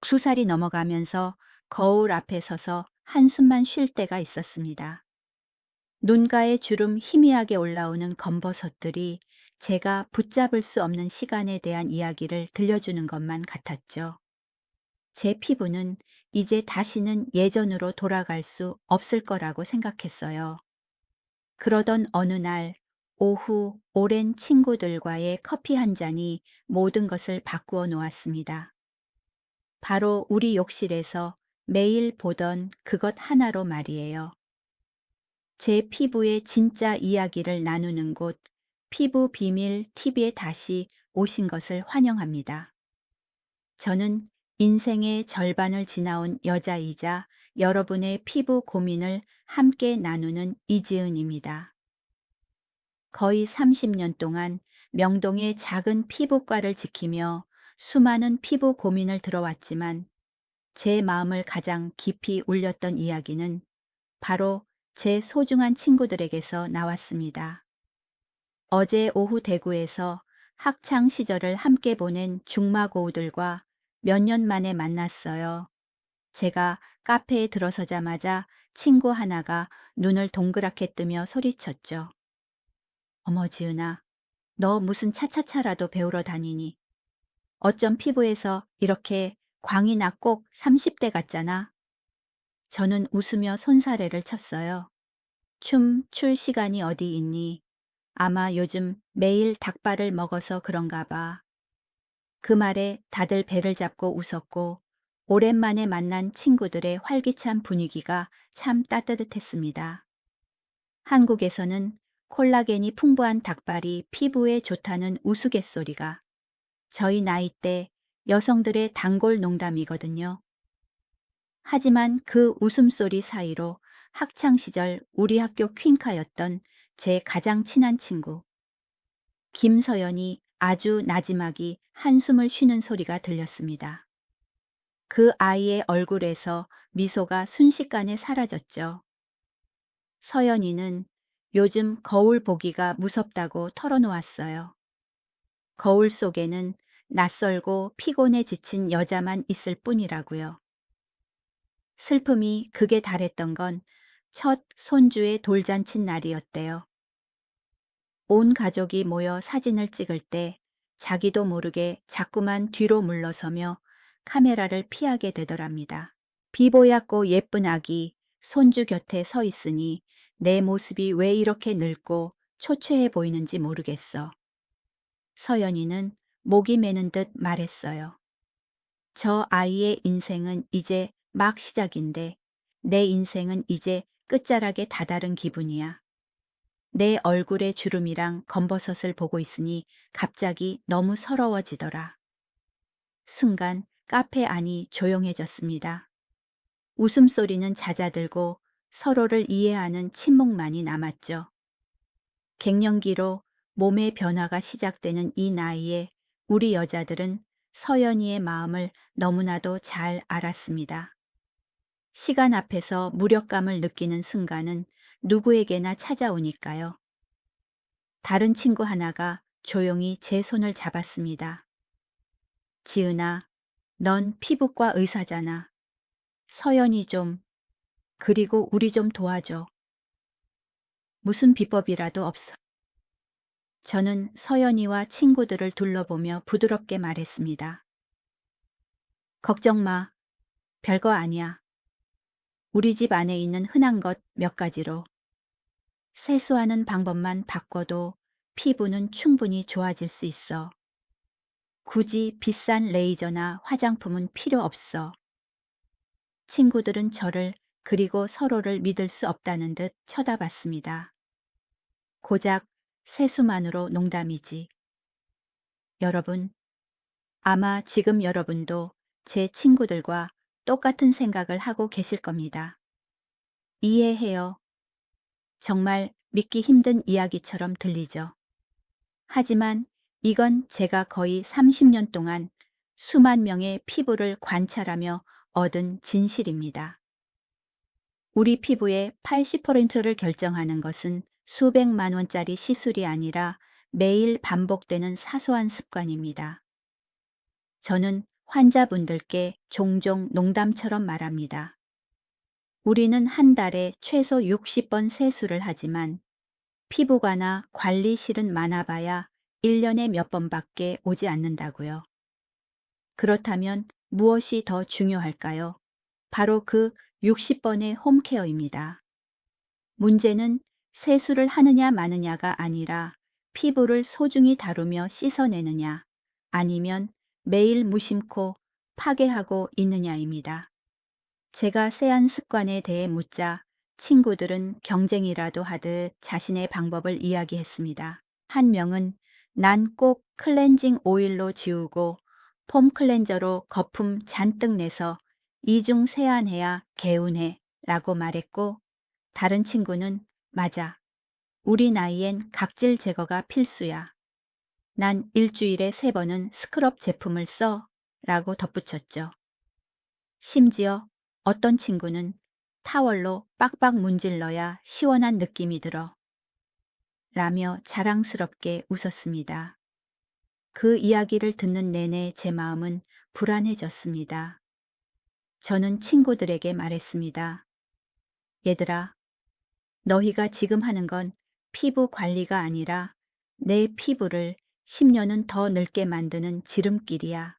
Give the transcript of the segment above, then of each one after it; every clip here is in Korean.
2살이 넘어가면서 거울 앞에 서서 한숨만 쉴 때가 있었습니다. 눈가에 주름 희미하게 올라오는 검버섯들이 제가 붙잡을 수 없는 시간에 대한 이야기를 들려주는 것만 같았죠. 제 피부는 이제 다시는 예전으로 돌아갈 수 없을 거라고 생각했어요. 그러던 어느 날 오후 오랜 친구들과의 커피 한 잔이 모든 것을 바꾸어 놓았습니다. 바로 우리 욕실에서 매일 보던 그것 하나로 말이에요. 제 피부의 진짜 이야기를 나누는 곳, 피부 비밀 TV에 다시 오신 것을 환영합니다. 저는 인생의 절반을 지나온 여자이자 여러분의 피부 고민을 함께 나누는 이지은입니다. 거의 30년 동안 명동의 작은 피부과를 지키며 수많은 피부 고민을 들어왔지만 제 마음을 가장 깊이 울렸던 이야기는 바로 제 소중한 친구들에게서 나왔습니다. 어제 오후 대구에서 학창 시절을 함께 보낸 중마고우들과 몇 년 만에 만났어요. 제가 카페에 들어서자마자 친구 하나가 눈을 동그랗게 뜨며 소리쳤죠. 어머 지은아, 너 무슨 차차차라도 배우러 다니니? 어쩜 피부에서 이렇게 광이 나 꼭 30대 같잖아. 저는 웃으며 손사래를 쳤어요. 출 시간이 어디 있니? 아마 요즘 매일 닭발을 먹어서 그런가 봐. 그 말에 다들 배를 잡고 웃었고 오랜만에 만난 친구들의 활기찬 분위기가 참 따뜻했습니다. 한국에서는 콜라겐이 풍부한 닭발이 피부에 좋다는 우스갯소리가 저희 나이 때 여성들의 단골 농담이거든요. 하지만 그 웃음소리 사이로 학창시절 우리 학교 퀸카였던 제 가장 친한 친구 김서연이 아주 나지막이 한숨을 쉬는 소리가 들렸습니다. 그 아이의 얼굴에서 미소가 순식간에 사라졌죠. 서연이는 요즘 거울 보기가 무섭다고 털어놓았어요. 거울 속에는 낯설고 피곤해 지친 여자만 있을 뿐이라고요. 슬픔이 극에 달했던 건 첫 손주의 돌잔치 날이었대요. 온 가족이 모여 사진을 찍을 때 자기도 모르게 자꾸만 뒤로 물러서며 카메라를 피하게 되더랍니다. 비보약고 예쁜 아기 손주 곁에 서 있으니 내 모습이 왜 이렇게 늙고 초췌해 보이는지 모르겠어. 서연이는 목이 메는 듯 말했어요. 저 아이의 인생은 이제 막 시작인데 내 인생은 이제 끝자락에 다다른 기분이야. 내 얼굴의 주름이랑 검버섯을 보고 있으니 갑자기 너무 서러워지더라. 순간 카페 안이 조용해졌습니다. 웃음소리는 잦아들고 서로를 이해하는 침묵만이 남았죠. 갱년기로 몸의 변화가 시작되는 이 나이에 우리 여자들은 서연이의 마음을 너무나도 잘 알았습니다. 시간 앞에서 무력감을 느끼는 순간은 누구에게나 찾아오니까요. 다른 친구 하나가 조용히 제 손을 잡았습니다. 지은아, 넌 피부과 의사잖아. 서연이 좀, 그리고 우리 좀 도와줘. 무슨 비법이라도 없어. 저는 서연이와 친구들을 둘러보며 부드럽게 말했습니다. 걱정 마. 별거 아니야. 우리 집 안에 있는 흔한 것 몇 가지로. 세수하는 방법만 바꿔도 피부는 충분히 좋아질 수 있어. 굳이 비싼 레이저나 화장품은 필요 없어. 친구들은 저를 그리고 서로를 믿을 수 없다는 듯 쳐다봤습니다. 고작 세수만으로 농담이지. 여러분, 아마 지금 여러분도 제 친구들과 똑같은 생각을 하고 계실 겁니다. 이해해요. 정말 믿기 힘든 이야기처럼 들리죠. 하지만 이건 제가 거의 30년 동안 수만 명의 피부를 관찰하며 얻은 진실입니다. 우리 피부의 80%를 결정하는 것은 수백만 원짜리 시술이 아니라 매일 반복되는 사소한 습관입니다. 저는 환자분들께 종종 농담처럼 말합니다. 우리는 한 달에 최소 60번 세수를 하지만 피부과나 관리실은 많아봐야 1년에 몇 번밖에 오지 않는다고요. 그렇다면 무엇이 더 중요할까요? 바로 그 60번의 홈케어입니다. 문제는 세수를 하느냐 마느냐가 아니라 피부를 소중히 다루며 씻어내느냐 아니면 매일 무심코 파괴하고 있느냐입니다. 제가 세안 습관에 대해 묻자 친구들은 경쟁이라도 하듯 자신의 방법을 이야기했습니다. 한 명은 난 꼭 클렌징 오일로 지우고 폼 클렌저로 거품 잔뜩 내서 이중 세안해야 개운해 라고 말했고, 다른 친구는 맞아. 우리 나이엔 각질 제거가 필수야. 난 일주일에 3번은 스크럽 제품을 써 라고 덧붙였죠. 심지어 어떤 친구는 타월로 빡빡 문질러야 시원한 느낌이 들어 라며 자랑스럽게 웃었습니다. 그 이야기를 듣는 내내 제 마음은 불안해졌습니다. 저는 친구들에게 말했습니다. 얘들아, 너희가 지금 하는 건 피부 관리가 아니라 내 피부를 10년은 더 늙게 만드는 지름길이야.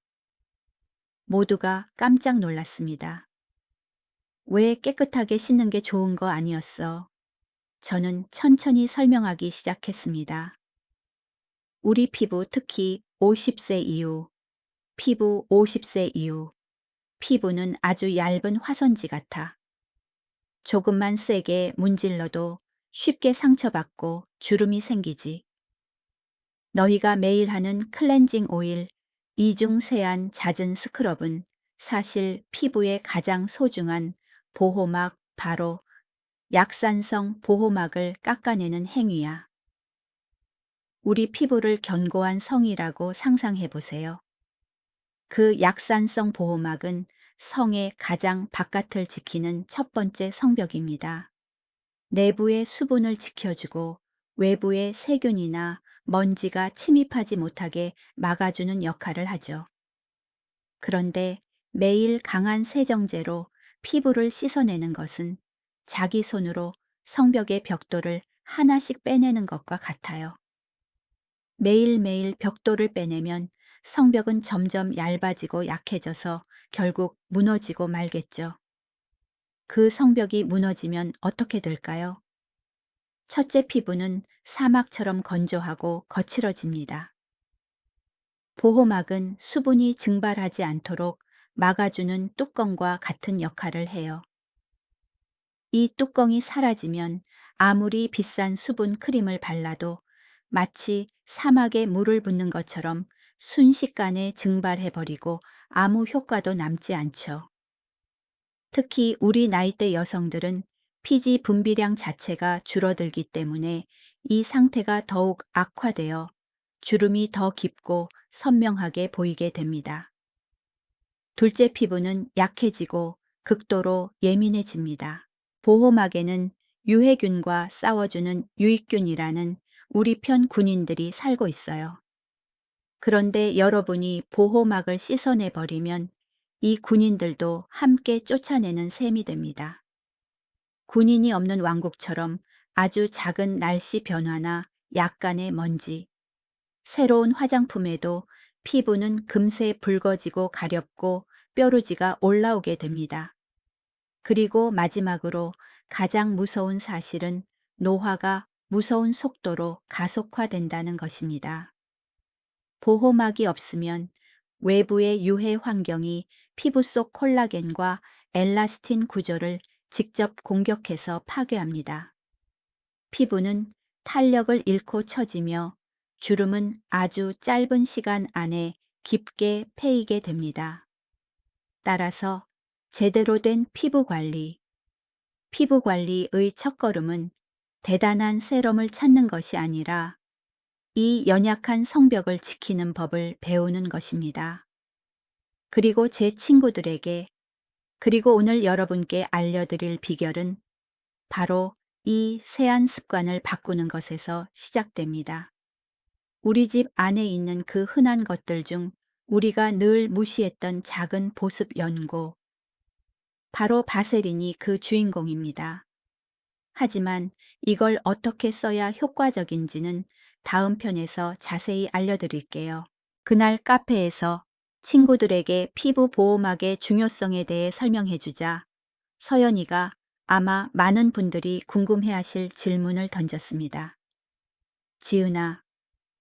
모두가 깜짝 놀랐습니다. 왜 깨끗하게 씻는 게 좋은 거 아니었어? 저는 천천히 설명하기 시작했습니다. 우리 피부, 특히 50세 이후, 피부 50세 이후, 피부는 아주 얇은 화선지 같아. 조금만 세게 문질러도 쉽게 상처받고 주름이 생기지. 너희가 매일 하는 클렌징 오일, 이중 세안 잦은 스크럽은 사실 피부의 가장 소중한 보호막, 바로 약산성 보호막을 깎아내는 행위야. 우리 피부를 견고한 성이라고 상상해 보세요. 그 약산성 보호막은 성의 가장 바깥을 지키는 첫 번째 성벽입니다. 내부의 수분을 지켜주고 외부의 세균이나 먼지가 침입하지 못하게 막아주는 역할을 하죠. 그런데 매일 강한 세정제로 피부를 씻어내는 것은 자기 손으로 성벽의 벽돌을 하나씩 빼내는 것과 같아요. 매일매일 벽돌을 빼내면 성벽은 점점 얇아지고 약해져서 결국 무너지고 말겠죠. 그 성벽이 무너지면 어떻게 될까요? 첫째, 피부는 사막처럼 건조하고 거칠어집니다. 보호막은 수분이 증발하지 않도록 막아주는 뚜껑과 같은 역할을 해요. 이 뚜껑이 사라지면 아무리 비싼 수분 크림을 발라도 마치 사막에 물을 붓는 것처럼 순식간에 증발해버리고 아무 효과도 남지 않죠. 특히 우리 나이대 여성들은 피지 분비량 자체가 줄어들기 때문에 이 상태가 더욱 악화되어 주름이 더 깊고 선명하게 보이게 됩니다. 둘째, 피부는 약해지고 극도로 예민해집니다. 보호막에는 유해균과 싸워주는 유익균이라는 우리 편 군인들이 살고 있어요. 그런데 여러분이 보호막을 씻어내버리면 이 군인들도 함께 쫓아내는 셈이 됩니다. 군인이 없는 왕국처럼 아주 작은 날씨 변화나 약간의 먼지, 새로운 화장품에도 피부는 금세 붉어지고 가렵고 뾰루지가 올라오게 됩니다. 그리고 마지막으로 가장 무서운 사실은 노화가 무서운 속도로 가속화된다는 것입니다. 보호막이 없으면 외부의 유해 환경이 피부 속 콜라겐과 엘라스틴 구조를 직접 공격해서 파괴합니다. 피부는 탄력을 잃고 처지며 주름은 아주 짧은 시간 안에 깊게 패이게 됩니다. 따라서 제대로 된 피부 관리의 첫걸음은 대단한 세럼을 찾는 것이 아니라 이 연약한 성벽을 지키는 법을 배우는 것입니다. 그리고 제 친구들에게, 그리고 오늘 여러분께 알려드릴 비결은 바로 이 세안 습관을 바꾸는 것에서 시작됩니다. 우리 집 안에 있는 그 흔한 것들 중 우리가 늘 무시했던 작은 보습 연고, 바로 바세린이 그 주인공입니다. 하지만 이걸 어떻게 써야 효과적인지는 다음 편에서 자세히 알려드릴게요. 그날 카페에서 친구들에게 피부 보호막의 중요성에 대해 설명해주자 서연이가 아마 많은 분들이 궁금해하실 질문을 던졌습니다. 지은아,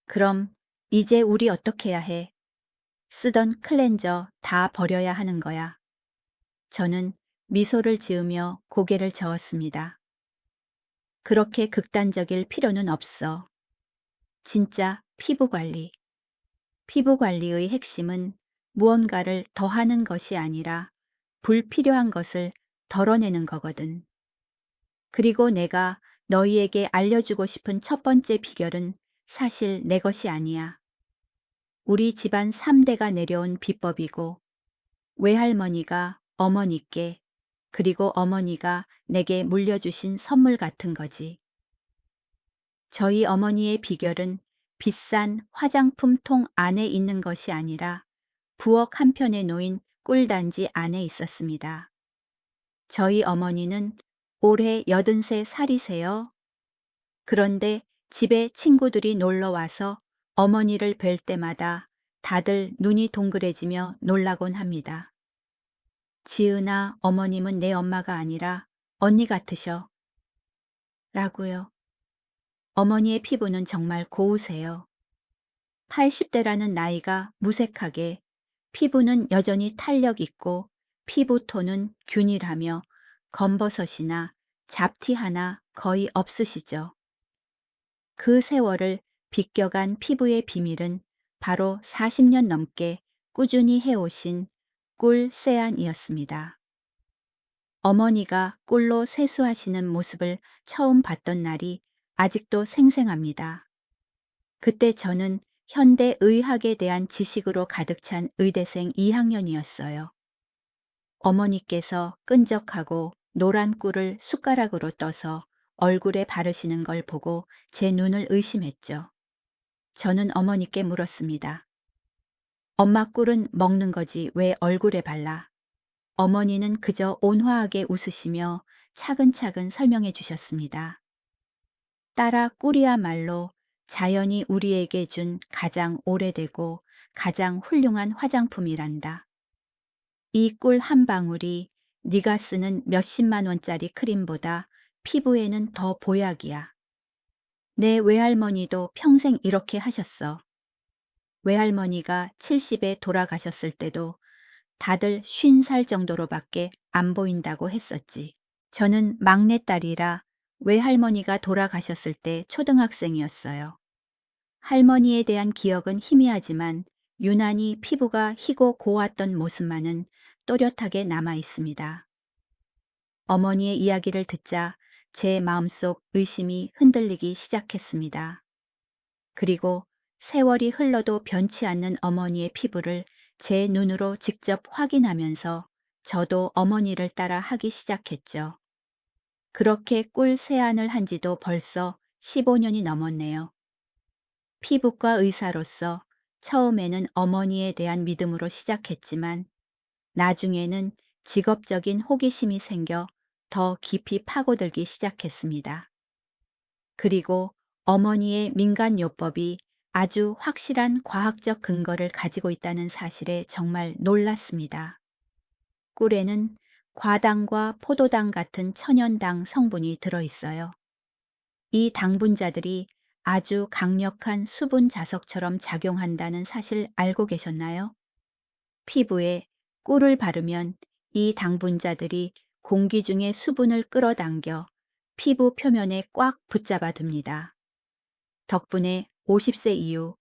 그럼 이제 우리 어떻게 해야 해? 쓰던 클렌저 다 버려야 하는 거야. 저는 미소를 지으며 고개를 저었습니다. 그렇게 극단적일 필요는 없어. 진짜 피부 관리. 피부 관리의 핵심은 무언가를 더하는 것이 아니라 불필요한 것을 덜어내는 거거든. 그리고 내가 너희에게 알려주고 싶은 첫 번째 비결은 사실 내 것이 아니야. 우리 집안 3대가 내려온 비법이고 외할머니가 어머니께 그리고 어머니가 내게 물려주신 선물 같은 거지. 저희 어머니의 비결은 비싼 화장품 통 안에 있는 것이 아니라 부엌 한편에 놓인 꿀단지 안에 있었습니다. 저희 어머니는 올해 83살이세요. 그런데 집에 친구들이 놀러 와서 어머니를 뵐 때마다 다들 눈이 동그래지며 놀라곤 합니다. 지은아, 어머님은 내 엄마가 아니라 언니 같으셔. 라고요. 어머니의 피부는 정말 고우세요. 80대라는 나이가 무색하게 피부는 여전히 탄력 있고 피부톤은 균일하며 검버섯이나 잡티 하나 거의 없으시죠. 그 세월을 비껴간 피부의 비밀은 바로 40년 넘게 꾸준히 해오신 꿀 세안이었습니다. 어머니가 꿀로 세수하시는 모습을 처음 봤던 날이 아직도 생생합니다. 그때 저는 현대의학에 대한 지식으로 가득 찬 의대생 2학년이었어요. 어머니께서 끈적하고 노란 꿀을 숟가락으로 떠서 얼굴에 바르시는 걸 보고 제 눈을 의심했죠. 저는 어머니께 물었습니다. 엄마 꿀은 먹는 거지 왜 얼굴에 발라? 어머니는 그저 온화하게 웃으시며 차근차근 설명해 주셨습니다. 딸아, 꿀이야말로 자연이 우리에게 준 가장 오래되고 가장 훌륭한 화장품이란다. 이 꿀 한 방울이 네가 쓰는 몇십만 원짜리 크림보다 피부에는 더 보약이야. 내 외할머니도 평생 이렇게 하셨어. 외할머니가 70에 돌아가셨을 때도 다들 50살 정도로밖에 안 보인다고 했었지. 저는 막내딸이라 외할머니가 돌아가셨을 때 초등학생이었어요. 할머니에 대한 기억은 희미하지만 유난히 피부가 희고 고왔던 모습만은 또렷하게 남아 있습니다. 어머니의 이야기를 듣자 제 마음속 의심이 흔들리기 시작했습니다. 그리고 세월이 흘러도 변치 않는 어머니의 피부를 제 눈으로 직접 확인하면서 저도 어머니를 따라 하기 시작했죠. 그렇게 꿀 세안을 한 지도 벌써 15년이 넘었네요. 피부과 의사로서 처음에는 어머니에 대한 믿음으로 시작했지만 나중에는 직업적인 호기심이 생겨 더 깊이 파고들기 시작했습니다. 그리고 어머니의 민간요법이 아주 확실한 과학적 근거를 가지고 있다는 사실에 정말 놀랐습니다. 꿀에는 과당과 포도당 같은 천연당 성분이 들어있어요. 이 당분자들이 아주 강력한 수분 자석처럼 작용한다는 사실 알고 계셨나요? 피부에 꿀을 바르면 이 당분자들이 공기 중의 수분을 끌어당겨 피부 표면에 꽉 붙잡아 둡니다. 덕분에 50세 이후,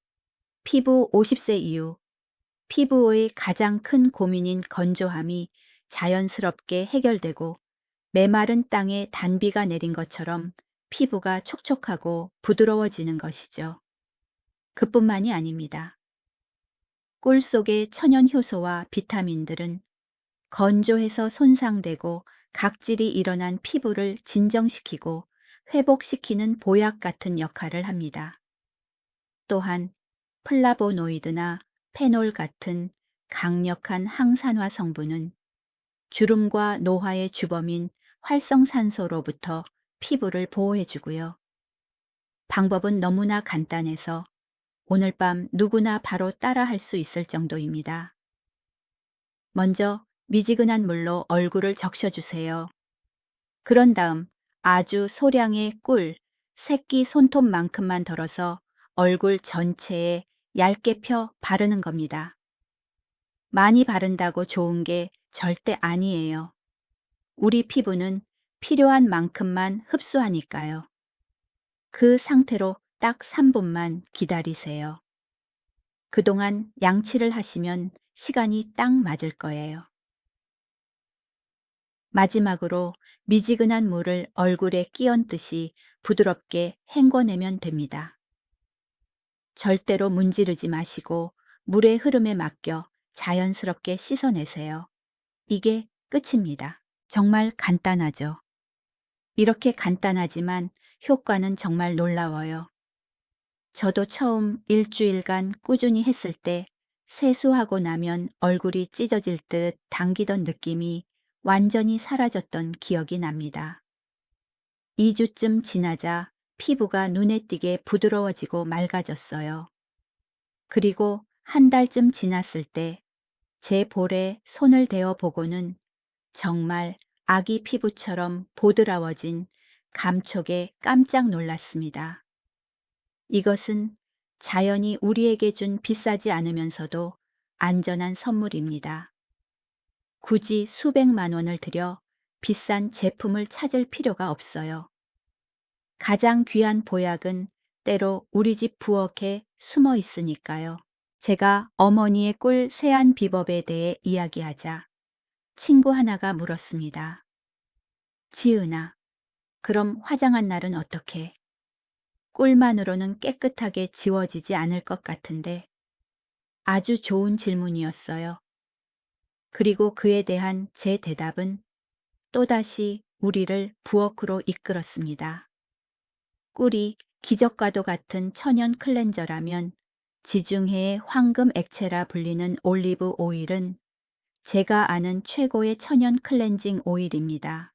피부 50세 이후, 피부의 가장 큰 고민인 건조함이 자연스럽게 해결되고 메마른 땅에 단비가 내린 것처럼 피부가 촉촉하고 부드러워지는 것이죠. 그뿐만이 아닙니다. 꿀 속의 천연 효소와 비타민들은 건조해서 손상되고 각질이 일어난 피부를 진정시키고 회복시키는 보약 같은 역할을 합니다. 또한 플라보노이드나 페놀 같은 강력한 항산화 성분은 주름과 노화의 주범인 활성산소로부터 피부를 보호해주고요. 방법은 너무나 간단해서 오늘 밤 누구나 바로 따라 할 수 있을 정도입니다. 먼저 미지근한 물로 얼굴을 적셔주세요. 그런 다음 아주 소량의 꿀, 새끼 손톱만큼만 덜어서 얼굴 전체에 얇게 펴 바르는 겁니다. 많이 바른다고 좋은 게 절대 아니에요. 우리 피부는 필요한 만큼만 흡수하니까요. 그 상태로 딱 3분만 기다리세요. 그동안 양치를 하시면 시간이 딱 맞을 거예요. 마지막으로 미지근한 물을 얼굴에 끼얹듯이 부드럽게 헹궈내면 됩니다. 절대로 문지르지 마시고 물의 흐름에 맡겨 자연스럽게 씻어내세요. 이게 끝입니다. 정말 간단하죠. 이렇게 간단하지만 효과는 정말 놀라워요. 저도 처음 일주일간 꾸준히 했을 때 세수하고 나면 얼굴이 찢어질 듯 당기던 느낌이 완전히 사라졌던 기억이 납니다. 2주쯤 지나자 피부가 눈에 띄게 부드러워지고 맑아졌어요. 그리고 한 달쯤 지났을 때 제 볼에 손을 대어 보고는 정말 아기 피부처럼 보드라워진 감촉에 깜짝 놀랐습니다. 이것은 자연이 우리에게 준 비싸지 않으면서도 안전한 선물입니다. 굳이 수백만 원을 들여 비싼 제품을 찾을 필요가 없어요. 가장 귀한 보약은 때로 우리 집 부엌에 숨어 있으니까요. 제가 어머니의 꿀 세안 비법에 대해 이야기하자 친구 하나가 물었습니다. 지은아, 그럼 화장한 날은 어떻게? 꿀만으로는 깨끗하게 지워지지 않을 것 같은데 아주 좋은 질문이었어요. 그리고 그에 대한 제 대답은 또다시 우리를 부엌으로 이끌었습니다. 꿀이 기적과도 같은 천연 클렌저라면 지중해의 황금 액체라 불리는 올리브 오일은 제가 아는 최고의 천연 클렌징 오일입니다.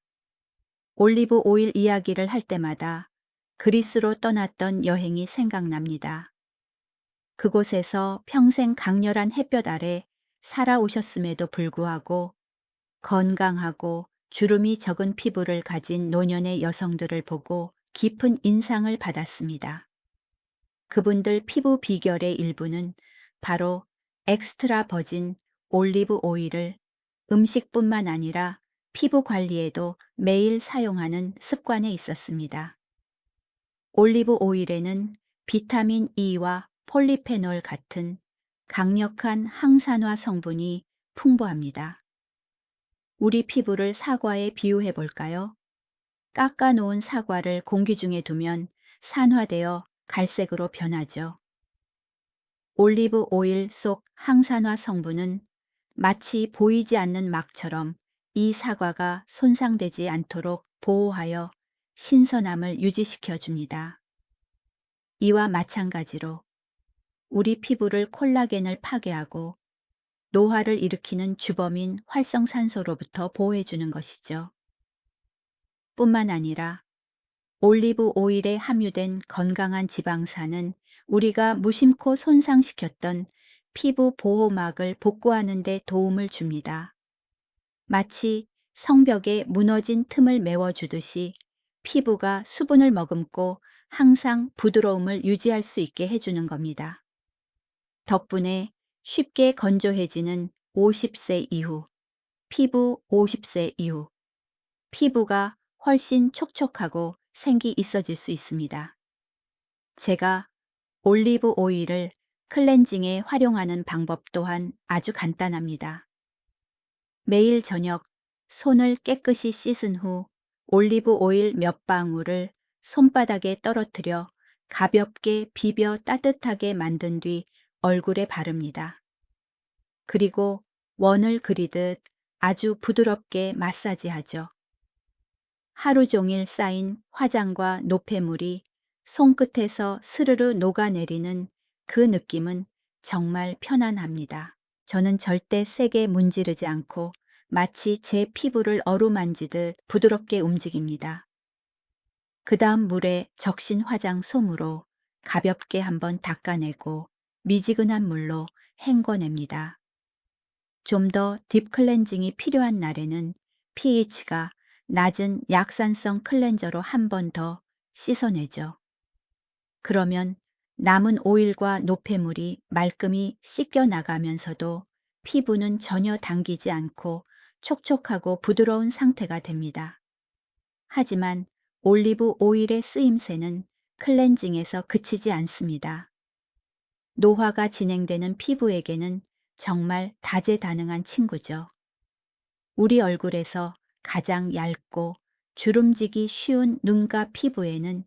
올리브 오일 이야기를 할 때마다 그리스로 떠났던 여행이 생각납니다. 그곳에서 평생 강렬한 햇볕 아래 살아오셨음에도 불구하고 건강하고 주름이 적은 피부를 가진 노년의 여성들을 보고 깊은 인상을 받았습니다. 그분들 피부 비결의 일부는 바로 엑스트라 버진 올리브 오일을 음식뿐만 아니라 피부 관리에도 매일 사용하는 습관에 있었습니다. 올리브 오일에는 비타민 E와 폴리페놀 같은 강력한 항산화 성분이 풍부합니다. 우리 피부를 사과에 비유해 볼까요? 깎아 놓은 사과를 공기 중에 두면 산화되어 갈색으로 변하죠. 올리브 오일 속 항산화 성분은 마치 보이지 않는 막처럼 이 사과가 손상되지 않도록 보호하여 신선함을 유지시켜 줍니다. 이와 마찬가지로 우리 피부를 콜라겐을 파괴하고 노화를 일으키는 주범인 활성산소로부터 보호해 주는 것이죠. 뿐만 아니라 올리브 오일에 함유된 건강한 지방산은 우리가 무심코 손상시켰던 피부 보호막을 복구하는 데 도움을 줍니다. 마치 성벽에 무너진 틈을 메워주듯이 피부가 수분을 머금고 항상 부드러움을 유지할 수 있게 해주는 겁니다. 덕분에 쉽게 건조해지는 50세 이후, 피부 50세 이후, 피부가 훨씬 촉촉하고 생기 있어질 수 있습니다. 제가 올리브 오일을 클렌징에 활용하는 방법 또한 아주 간단합니다. 매일 저녁 손을 깨끗이 씻은 후 올리브 오일 몇 방울을 손바닥에 떨어뜨려 가볍게 비벼 따뜻하게 만든 뒤 얼굴에 바릅니다. 그리고 원을 그리듯 아주 부드럽게 마사지하죠. 하루 종일 쌓인 화장과 노폐물이 손끝에서 스르르 녹아내리는 그 느낌은 정말 편안합니다. 저는 절대 세게 문지르지 않고 마치 제 피부를 어루만지듯 부드럽게 움직입니다. 그 다음 물에 적신 화장 솜으로 가볍게 한번 닦아내고 미지근한 물로 헹궈냅니다. 좀 더 딥클렌징이 필요한 날에는 pH가 낮은 약산성 클렌저로 한 번 더 씻어내죠. 그러면 남은 오일과 노폐물이 말끔히 씻겨 나가면서도 피부는 전혀 당기지 않고 촉촉하고 부드러운 상태가 됩니다. 하지만 올리브 오일의 쓰임새는 클렌징에서 그치지 않습니다. 노화가 진행되는 피부에게는 정말 다재다능한 친구죠. 우리 얼굴에서 가장 얇고 주름지기 쉬운 눈과 피부에는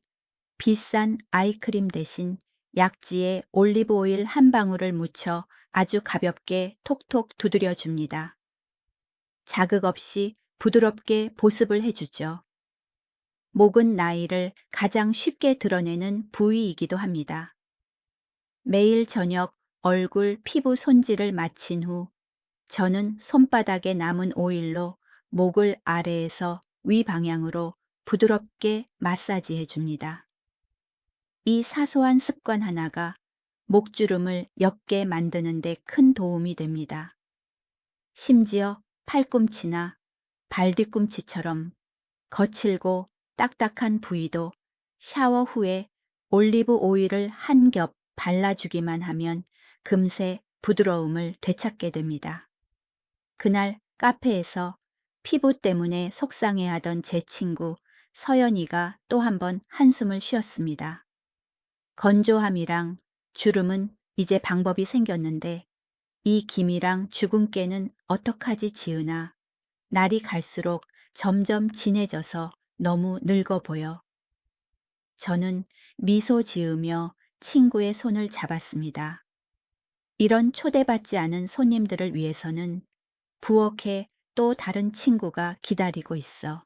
비싼 아이크림 대신 약지에 올리브 오일 한 방울을 묻혀 아주 가볍게 톡톡 두드려 줍니다. 자극 없이 부드럽게 보습을 해주죠. 목은 나이를 가장 쉽게 드러내는 부위이기도 합니다. 매일 저녁 얼굴 피부 손질을 마친 후 저는 손바닥에 남은 오일로 목을 아래에서 위 방향으로 부드럽게 마사지해 줍니다. 이 사소한 습관 하나가 목주름을 옅게 만드는 데 큰 도움이 됩니다. 심지어 팔꿈치나 발 뒤꿈치처럼 거칠고 딱딱한 부위도 샤워 후에 올리브 오일을 한 겹 발라주기만 하면 금세 부드러움을 되찾게 됩니다. 그날 카페에서 피부 때문에 속상해하던 제 친구 서연이가 또 한 번 한숨을 쉬었습니다. 건조함이랑 주름은 이제 방법이 생겼는데 이 김이랑 주근깨는 어떡하지 지은아. 날이 갈수록 점점 진해져서 너무 늙어 보여. 저는 미소 지으며 친구의 손을 잡았습니다. 이런 초대받지 않은 손님들을 위해서는 부엌에 또 다른 친구가 기다리고 있어.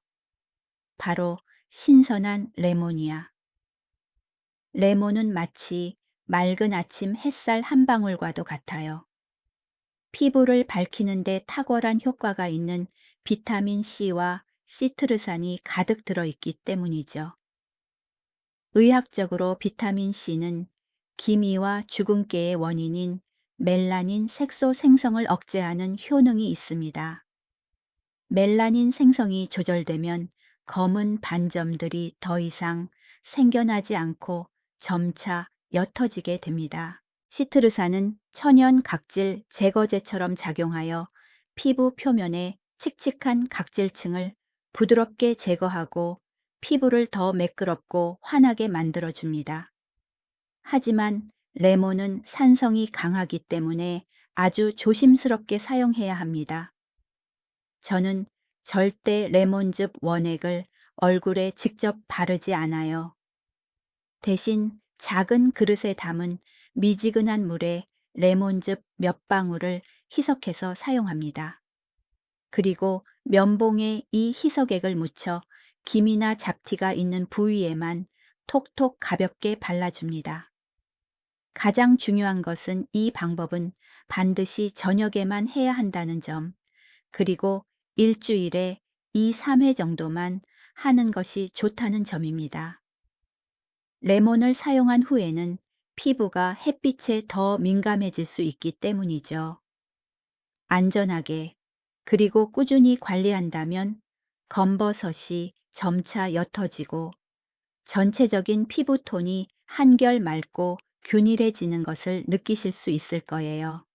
바로 신선한 레몬이야. 레몬은 마치 맑은 아침 햇살 한 방울과도 같아요. 피부를 밝히는 데 탁월한 효과가 있는 비타민 C와 시트르산이 가득 들어있기 때문이죠. 의학적으로 비타민 C는 기미와 주근깨의 원인인 멜라닌 색소 생성을 억제하는 효능이 있습니다. 멜라닌 생성이 조절되면 검은 반점들이 더 이상 생겨나지 않고 점차 옅어지게 됩니다. 시트르산은 천연 각질 제거제처럼 작용하여 피부 표면의 칙칙한 각질층을 부드럽게 제거하고 피부를 더 매끄럽고 환하게 만들어줍니다. 하지만 레몬은 산성이 강하기 때문에 아주 조심스럽게 사용해야 합니다. 저는 절대 레몬즙 원액을 얼굴에 직접 바르지 않아요. 대신 작은 그릇에 담은 미지근한 물에 레몬즙 몇 방울을 희석해서 사용합니다. 그리고 면봉에 이 희석액을 묻혀 김이나 잡티가 있는 부위에만 톡톡 가볍게 발라줍니다. 가장 중요한 것은 이 방법은 반드시 저녁에만 해야 한다는 점, 그리고 일주일에 2, 3회 정도만 하는 것이 좋다는 점입니다. 레몬을 사용한 후에는 피부가 햇빛에 더 민감해질 수 있기 때문이죠. 안전하게 그리고 꾸준히 관리한다면 검버섯이 점차 옅어지고 전체적인 피부톤이 한결 맑고 균일해지는 것을 느끼실 수 있을 거예요.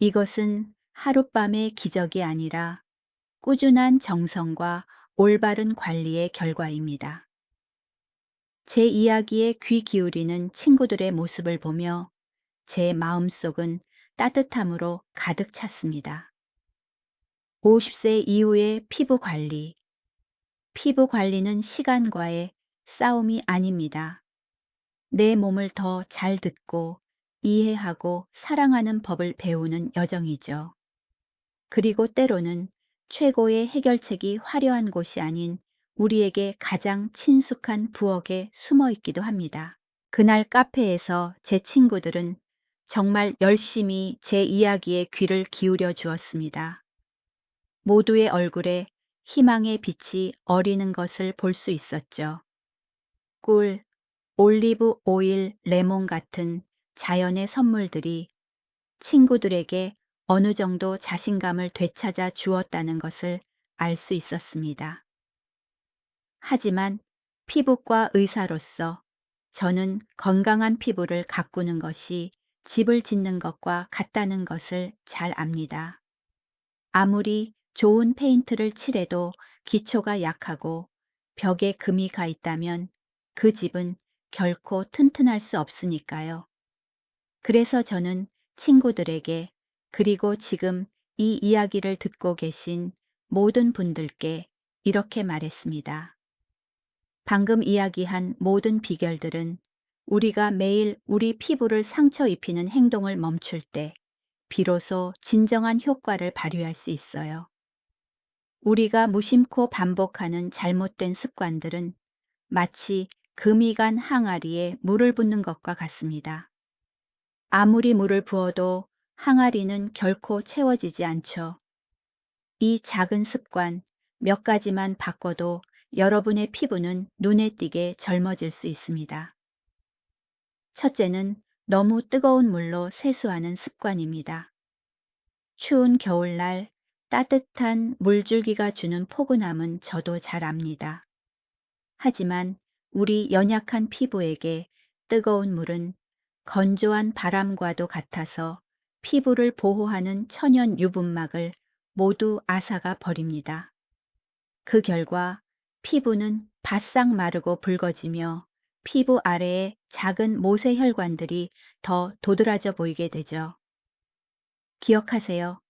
이것은 하룻밤의 기적이 아니라 꾸준한 정성과 올바른 관리의 결과입니다. 제 이야기에 귀 기울이는 친구들의 모습을 보며 제 마음속은 따뜻함으로 가득 찼습니다. 50세 이후의 피부 관리. 피부 관리는 시간과의 싸움이 아닙니다. 내 몸을 더 잘 듣고 이해하고 사랑하는 법을 배우는 여정이죠. 그리고 때로는 최고의 해결책이 화려한 곳이 아닌 우리에게 가장 친숙한 부엌에 숨어 있기도 합니다. 그날 카페에서 제 친구들은 정말 열심히 제 이야기에 귀를 기울여 주었습니다. 모두의 얼굴에 희망의 빛이 어리는 것을 볼 수 있었죠. 꿀, 올리브 오일, 레몬 같은 자연의 선물들이 친구들에게 어느 정도 자신감을 되찾아 주었다는 것을 알 수 있었습니다. 하지만 피부과 의사로서 저는 건강한 피부를 가꾸는 것이 집을 짓는 것과 같다는 것을 잘 압니다. 아무리 좋은 페인트를 칠해도 기초가 약하고 벽에 금이 가 있다면 그 집은 결코 튼튼할 수 없으니까요. 그래서 저는 친구들에게, 그리고 지금 이 이야기를 듣고 계신 모든 분들께 이렇게 말했습니다. 방금 이야기한 모든 비결들은 우리가 매일 우리 피부를 상처 입히는 행동을 멈출 때 비로소 진정한 효과를 발휘할 수 있어요. 우리가 무심코 반복하는 잘못된 습관들은 마치 금이 간 항아리에 물을 붓는 것과 같습니다. 아무리 물을 부어도 항아리는 결코 채워지지 않죠. 이 작은 습관 몇 가지만 바꿔도 여러분의 피부는 눈에 띄게 젊어질 수 있습니다. 첫째는 너무 뜨거운 물로 세수하는 습관입니다. 추운 겨울날 따뜻한 물줄기가 주는 포근함은 저도 잘 압니다. 하지만 우리 연약한 피부에게 뜨거운 물은 건조한 바람과도 같아서 피부를 보호하는 천연 유분막을 모두 앗아가 버립니다. 그 결과 피부는 바싹 마르고 붉어지며 피부 아래의 작은 모세혈관들이 더 도드라져 보이게 되죠. 기억하세요.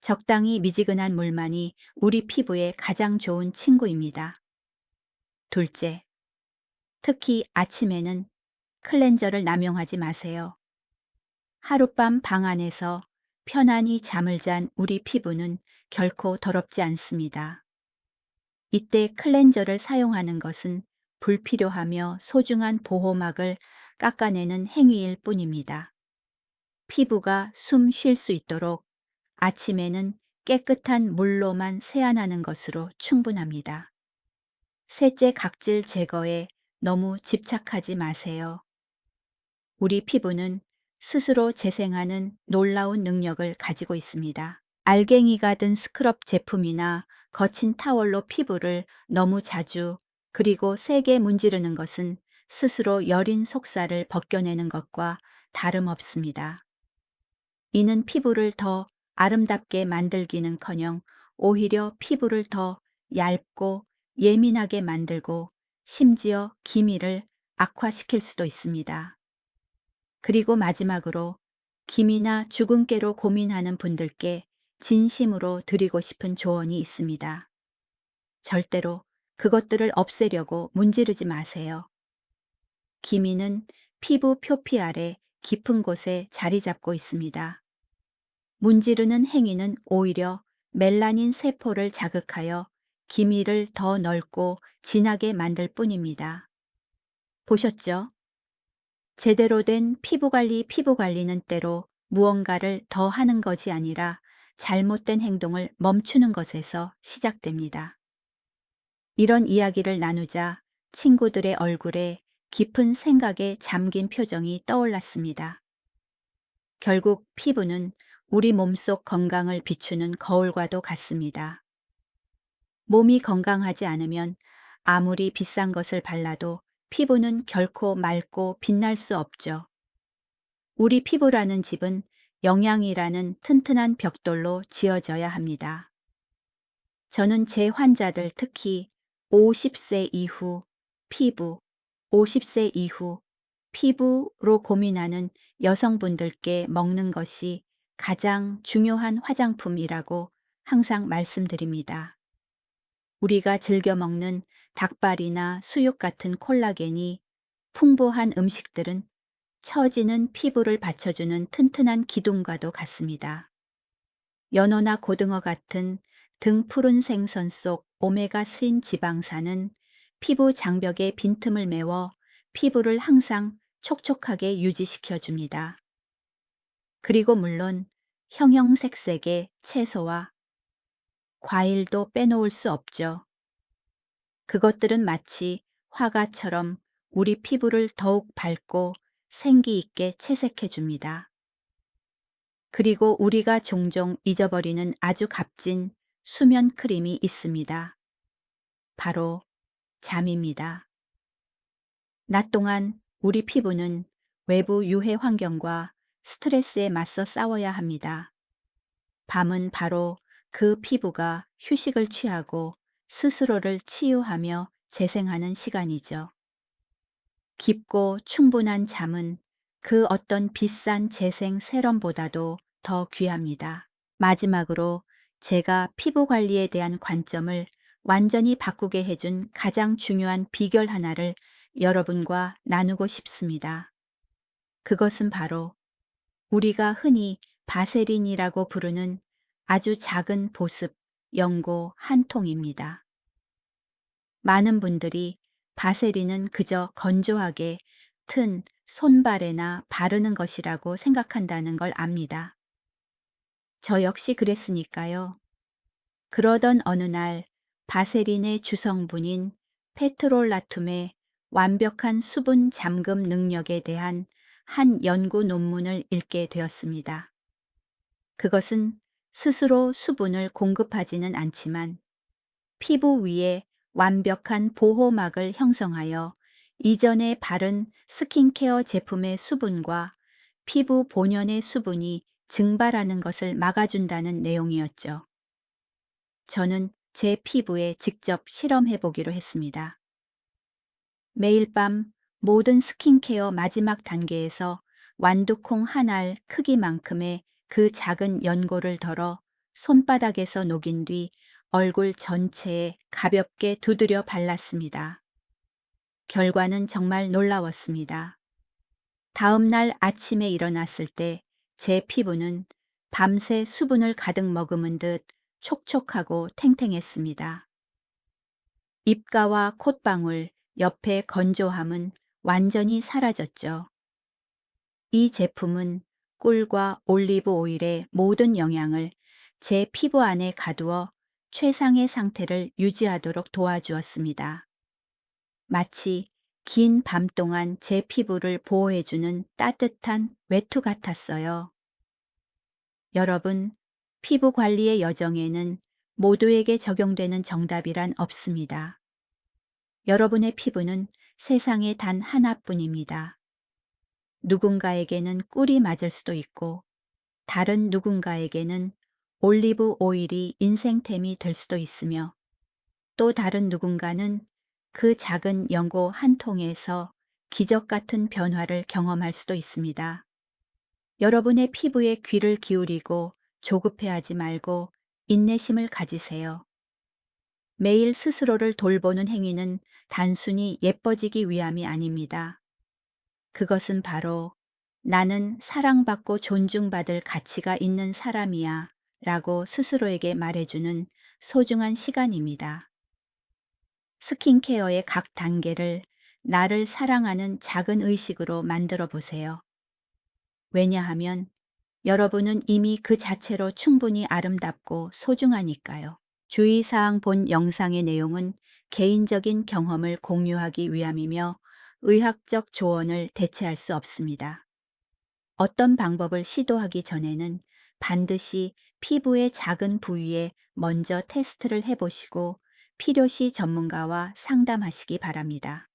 적당히 미지근한 물만이 우리 피부에 가장 좋은 친구입니다. 둘째, 특히 아침에는 클렌저를 남용하지 마세요. 하룻밤 방 안에서 편안히 잠을 잔 우리 피부는 결코 더럽지 않습니다. 이때 클렌저를 사용하는 것은 불필요하며 소중한 보호막을 깎아내는 행위일 뿐입니다. 피부가 숨 쉴 수 있도록 아침에는 깨끗한 물로만 세안하는 것으로 충분합니다. 셋째, 각질 제거에 너무 집착하지 마세요. 우리 피부는 스스로 재생하는 놀라운 능력을 가지고 있습니다. 알갱이가 든 스크럽 제품이나 거친 타월로 피부를 너무 자주 그리고 세게 문지르는 것은 스스로 여린 속살을 벗겨내는 것과 다름없습니다. 이는 피부를 더 아름답게 만들기는커녕 오히려 피부를 더 얇고 예민하게 만들고 심지어 기미를 악화시킬 수도 있습니다. 그리고 마지막으로 기미나 주근깨로 고민하는 분들께 진심으로 드리고 싶은 조언이 있습니다. 절대로 그것들을 없애려고 문지르지 마세요. 기미는 피부 표피 아래 깊은 곳에 자리 잡고 있습니다. 문지르는 행위는 오히려 멜라닌 세포를 자극하여 기미를 더 넓고 진하게 만들 뿐입니다. 보셨죠? 제대로 된 피부 관리는 때로 무언가를 더 하는 것이 아니라 잘못된 행동을 멈추는 것에서 시작됩니다. 이런 이야기를 나누자 친구들의 얼굴에 깊은 생각에 잠긴 표정이 떠올랐습니다. 결국 피부는 우리 몸속 건강을 비추는 거울과도 같습니다. 몸이 건강하지 않으면 아무리 비싼 것을 발라도 피부는 결코 맑고 빛날 수 없죠. 우리 피부라는 집은 영양이라는 튼튼한 벽돌로 지어져야 합니다. 저는 제 환자들, 특히 50세 이후 피부, 50세 이후 피부로 고민하는 여성분들께 먹는 것이 가장 중요한 화장품이라고 항상 말씀드립니다. 우리가 즐겨 먹는 닭발이나 수육 같은 콜라겐이 풍부한 음식들은 처지는 피부를 받쳐주는 튼튼한 기둥과도 같습니다. 연어나 고등어 같은 등 푸른 생선 속 오메가3 지방산은 피부 장벽에 빈틈을 메워 피부를 항상 촉촉하게 유지시켜 줍니다. 그리고 물론 형형색색의 채소와 과일도 빼놓을 수 없죠. 그것들은 마치 화가처럼 우리 피부를 더욱 밝고 생기 있게 채색해 줍니다. 그리고 우리가 종종 잊어버리는 아주 값진 수면 크림이 있습니다. 바로 잠입니다. 낮 동안 우리 피부는 외부 유해 환경과 스트레스에 맞서 싸워야 합니다. 밤은 바로 그 피부가 휴식을 취하고 스스로를 치유하며 재생하는 시간이죠. 깊고 충분한 잠은 그 어떤 비싼 재생 세럼보다도 더 귀합니다. 마지막으로 제가 피부 관리에 대한 관점을 완전히 바꾸게 해준 가장 중요한 비결 하나를 여러분과 나누고 싶습니다. 그것은 바로 우리가 흔히 바세린이라고 부르는 아주 작은 보습 연고 한 통입니다. 많은 분들이 바세린은 그저 건조하게 튼 손발에나 바르는 것이라고 생각한다는 걸 압니다. 저 역시 그랬으니까요. 그러던 어느 날 바세린의 주성분인 페트롤라툼의 완벽한 수분 잠금 능력에 대한 한 연구 논문을 읽게 되었습니다. 그것은 스스로 수분을 공급하지는 않지만 피부 위에 완벽한 보호막을 형성하여 이전에 바른 스킨케어 제품의 수분과 피부 본연의 수분이 증발하는 것을 막아준다는 내용이었죠. 저는 제 피부에 직접 실험해 보기로 했습니다. 매일 밤 모든 스킨케어 마지막 단계에서 완두콩 한 알 크기만큼의 그 작은 연고를 덜어 손바닥에서 녹인 뒤 얼굴 전체에 가볍게 두드려 발랐습니다. 결과는 정말 놀라웠습니다. 다음 날 아침에 일어났을 때 제 피부는 밤새 수분을 가득 머금은 듯 촉촉하고 탱탱했습니다. 입가와 콧방울, 옆에 건조함은 완전히 사라졌죠. 이 제품은 꿀과 올리브 오일의 모든 영양을 제 피부 안에 가두어 최상의 상태를 유지하도록 도와주었습니다. 마치 긴 밤 동안 제 피부를 보호해주는 따뜻한 외투 같았어요. 여러분, 피부 관리의 여정에는 모두에게 적용되는 정답이란 없습니다. 여러분의 피부는 세상에 단 하나뿐입니다. 누군가에게는 꿀이 맞을 수도 있고, 다른 누군가에게는 올리브 오일이 인생템이 될 수도 있으며, 또 다른 누군가는 그 작은 연고 한 통에서 기적 같은 변화를 경험할 수도 있습니다. 여러분의 피부에 귀를 기울이고 조급해하지 말고 인내심을 가지세요. 매일 스스로를 돌보는 행위는 단순히 예뻐지기 위함이 아닙니다. 그것은 바로 나는 사랑받고 존중받을 가치가 있는 사람이야 라고 스스로에게 말해주는 소중한 시간입니다. 스킨케어의 각 단계를 나를 사랑하는 작은 의식으로 만들어 보세요. 왜냐하면 여러분은 이미 그 자체로 충분히 아름답고 소중하니까요. 주의사항 본 영상의 내용은 개인적인 경험을 공유하기 위함이며 의학적 조언을 대체할 수 없습니다. 어떤 방법을 시도하기 전에는 반드시 피부의 작은 부위에 먼저 테스트를 해보시고 필요시 전문가와 상담하시기 바랍니다.